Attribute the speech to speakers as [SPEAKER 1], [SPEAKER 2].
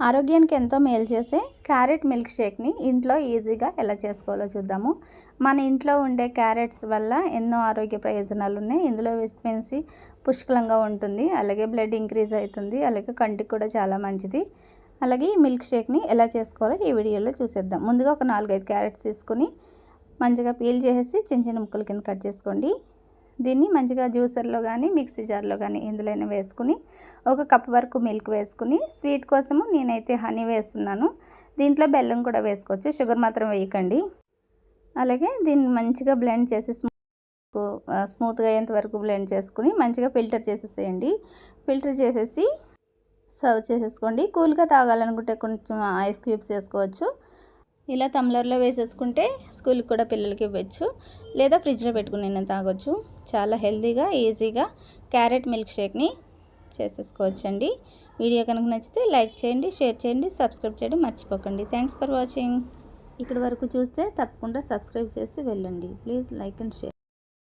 [SPEAKER 1] ఆరోగ్యానికి ఎంతో మేలు చేసే క్యారెట్ మిల్క్ షేక్ని ఇంట్లో ఈజీగా ఎలా చేసుకోవాలో చూద్దాము. మన ఇంట్లో ఉండే క్యారెట్స్ వల్ల ఎన్నో ఆరోగ్య ప్రయోజనాలు ఉన్నాయి. ఇందులో విటమిన్ సి పుష్కలంగా ఉంటుంది. అలాగే బ్లడ్ ఇంక్రీజ్ అవుతుంది. అలాగే కంటికి కూడా చాలా మంచిది. అలాగే ఈ మిల్క్ షేక్ని ఎలా చేసుకోవాలో ఈ వీడియోలో చూసేద్దాం. ముందుగా ఒక 4-5 క్యారెట్స్ తీసుకుని మంచిగా పీల్ చేసేసి చిన్న చిన్న ముక్కల కింద కట్ చేసుకోండి. దీన్ని మంచిగా జ్యూసర్లో కానీ మిక్సీ జార్లో కానీ ఎందులోనే వేసుకుని ఒక కప్ వరకు మిల్క్ వేసుకుని, స్వీట్ కోసము నేనైతే హనీ వేస్తున్నాను. దీంట్లో బెల్లం కూడా వేసుకోవచ్చు, షుగర్ మాత్రం వేయకండి. అలాగే దీన్ని మంచిగా బ్లెండ్ చేసి స్మూత్గా అయ్యేంత వరకు బ్లెండ్ చేసుకుని మంచిగా ఫిల్టర్ చేసేసేయండి. ఫిల్టర్ చేసేసి సర్వ్ చేసేసుకోండి. కూల్గా తాగాలనుకుంటే కొంచెం ఐస్ క్యూబ్స్ వేసుకోవచ్చు. ఇలా టమ్లర్లో వేసేసుకుంటే స్కూల్కి కూడా పిల్లలకి ఇవ్వచ్చు, లేదా ఫ్రిడ్జ్లో పెట్టుకుని నేను తాగొచ్చు. చాలా హెల్తీగా ఈజీగా క్యారెట్ మిల్క్ షేక్ని చేసేసుకోవచ్చండి. వీడియో కనుక నచ్చితే లైక్ చేయండి, షేర్ చేయండి, సబ్స్క్రైబ్ చేయడం మర్చిపోకండి. Thanks for watching. ఇక్కడ వరకు చూస్తే తప్పకుండా సబ్స్క్రైబ్ చేసి వెళ్ళండి. Please like and share.